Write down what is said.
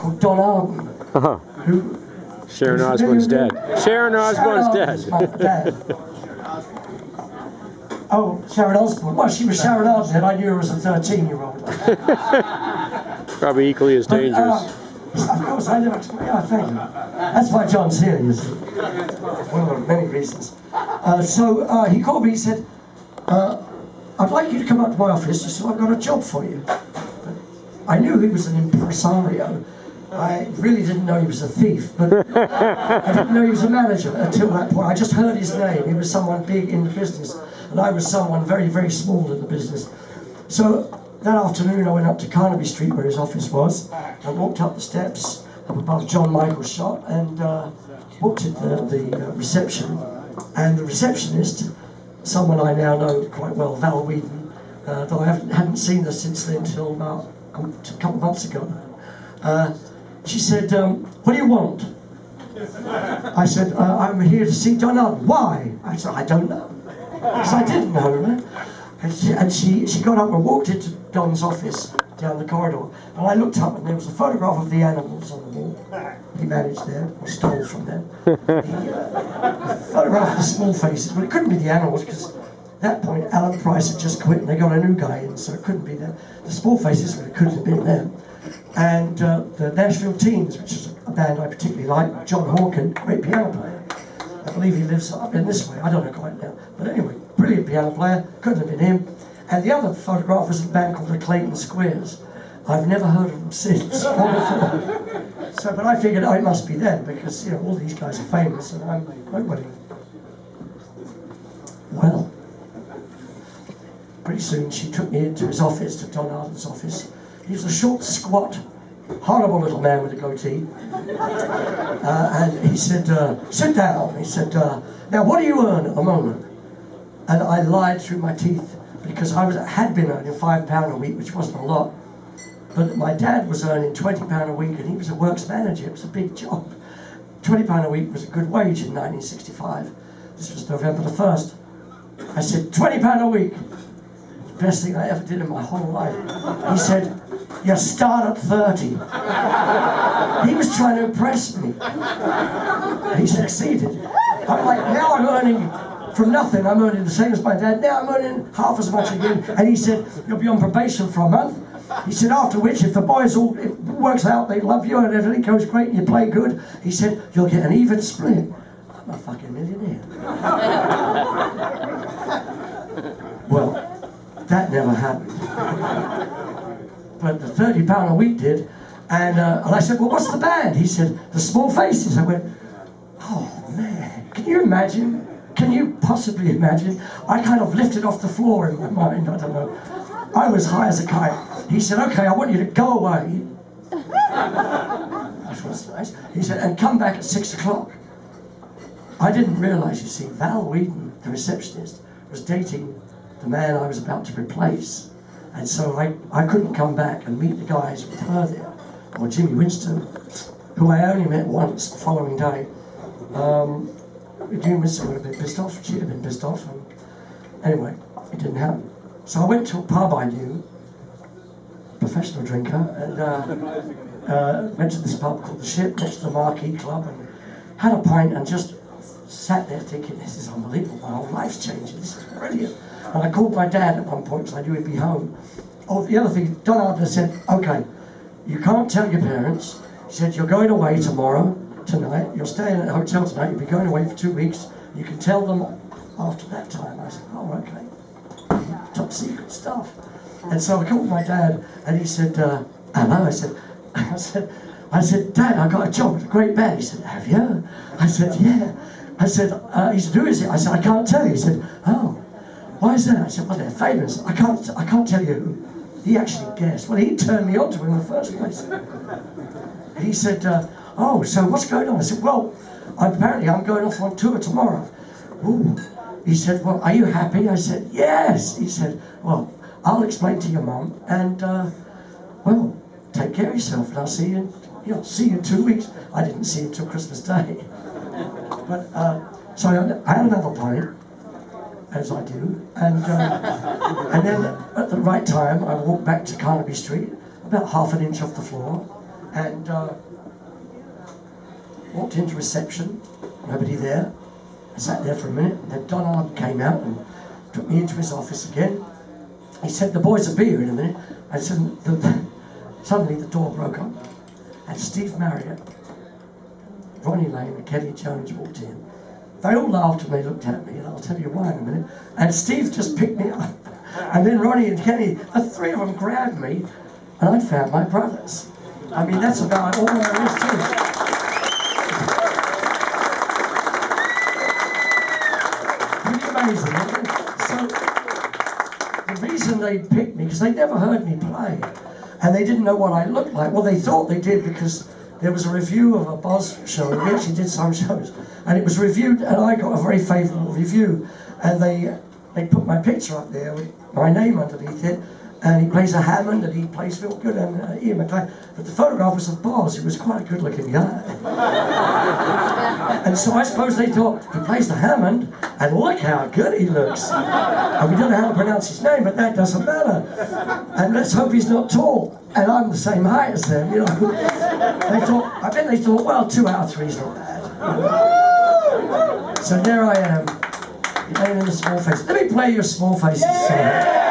called Don Arden, who... Sharon Osbourne's dad. Sharon Osbourne's dad. My dad. Oh, Sharon Osbourne. Well, she was Sharon Arden, and I knew her as a 13-year-old. Probably equally as dangerous. Of course, I never explained. Yeah, thank you. That's why John's here, you see. One of the many reasons. So he called me, he said, I'd like you to come up to my office. He said, I've got a job for you. I knew he was an impresario. I really didn't know he was a thief, but I didn't know he was a manager until that point. I just heard his name. He was someone big in the business, and I was someone very, very small in the business. So that afternoon I went up to Carnaby Street where his office was. I walked up the steps up above John Michael's shop and walked at the reception. And the receptionist, someone I now know quite well, Val Whedon, though I hadn't seen her since then until about a couple of months ago. She said, what do you want? I said, I'm here to see Don Arden. Why? I said, I don't know. Because I didn't know her. And she got up and walked into Don's office down the corridor. And I looked up and there was a photograph of the animals on the wall. He managed there, or stole from them. The photograph of the small faces. Well, it couldn't be the animals because at that point Alan Price had just quit and they got a new guy in, so it couldn't be them. The small faces, well, it couldn't have been them. And the Nashville Teens, which is a band I particularly like, John Hawken, great piano player. I believe he lives up in this way, I don't know quite now. But anyway, brilliant piano player, couldn't have been him. And the other photograph was a band called the Clayton Squares. I've never heard of them since, or before. So, but I figured, oh, it must be them, because, you know, all these guys are famous, and I'm nobody. Well, pretty soon she took me into his office, to Don Arden's office. He was a short, squat, horrible little man with a goatee. And he said, sit down. He said, now what do you earn at the moment? And I lied through my teeth because I had been earning £5 a week, which wasn't a lot. But my dad was earning £20 a week and he was a works manager. It was a big job. £20 a week was a good wage in 1965. This was November the 1st. I said, £20 a week. Best thing I ever did in my whole life. He said, you start at 30. He was trying to impress me. He succeeded. I'm like, now I'm earning from nothing. I'm earning the same as my dad. Now I'm earning half as much again. And he said, you'll be on probation for a month. He said, after which, if the boys all, it works out, they love you and everything goes great and you play good, he said, you'll get an even split. I'm a fucking millionaire. Well, that never happened. But the £30 a week did. And I said, well, what's the band? He said, the Small Faces. I went, oh, man, can you imagine? Can you possibly imagine? I kind of lifted off the floor in my mind, I don't know. I was high as a kite. He said, okay, I want you to go away. That was nice. He said, and come back at 6 o'clock. I didn't realise, you see, Val Whedon, the receptionist, was dating the man I was about to replace. And so I couldn't come back and meet the guys with her there, or Jimmy Winston, who I only met once the following day. Jimmy Winston would have been pissed off, she'd have been pissed off. And anyway, it didn't happen. So I went to a pub I knew, professional drinker, and went to this pub called The Ship next to the Marquee Club and had a pint and just sat there thinking, this is unbelievable, my whole life's changing, this is brilliant. And I called my dad at one point because I knew he'd be home. Oh, the other thing, Don Arden said, okay, you can't tell your parents. He said, you're going away tonight, you're staying at a hotel tonight, you'll be going away for 2 weeks, you can tell them after that time. I said, oh, okay. Top secret stuff. And so I called my dad and he said, hello. I said, Dad, I got a job at a great band. He said, have you? I said, yeah. I said, he said, who is it? I said, I can't tell you. He said, oh, why is that? I said, well, they're famous. I can't tell you who. He actually guessed. Well, he turned me on to him in the first place. He said, oh, so what's going on? I said, well, apparently I'm going off on tour tomorrow. Ooh. He said, well, are you happy? I said, yes. He said, well, I'll explain to your mum and, well, take care of yourself and I'll see you, see you in 2 weeks. I didn't see him till Christmas Day. But, so I had another pint, as I do, and then at the right time, I walked back to Carnaby Street, about half an inch off the floor, and walked into reception, nobody there. I sat there for a minute, and then Don Arden came out and took me into his office again. He said, the boys will be here in a minute. And suddenly the door broke up, and Steve Marriott, Ronnie Lane and Kenny Jones walked in. They all laughed and they looked at me, and I'll tell you why in a minute. And Steve just picked me up, and then Ronnie and Kenny, the three of them grabbed me, and I found my brothers. I mean, that's about all there is to it. Pretty amazing, isn't it? So, the reason they picked me, because they never heard me play, and they didn't know what I looked like. Well, they thought they did because there was a review of a Boz show, and we actually did some shows, and it was reviewed, and I got a very favourable review, and they put my picture up there with my name underneath it, and he plays a Hammond, and he plays real good, and Ian McLagan. But the photograph was of Boz, who was quite a good-looking guy. And so I suppose they thought, he plays the Hammond, and look how good he looks. And we don't know how to pronounce his name, but that doesn't matter. And let's hope he's not tall, and I'm the same height as them, you know. I bet they thought, well, 2 out of 3 is not bad. So there I am, playing in the Small Faces. Let me play your Small Faces song.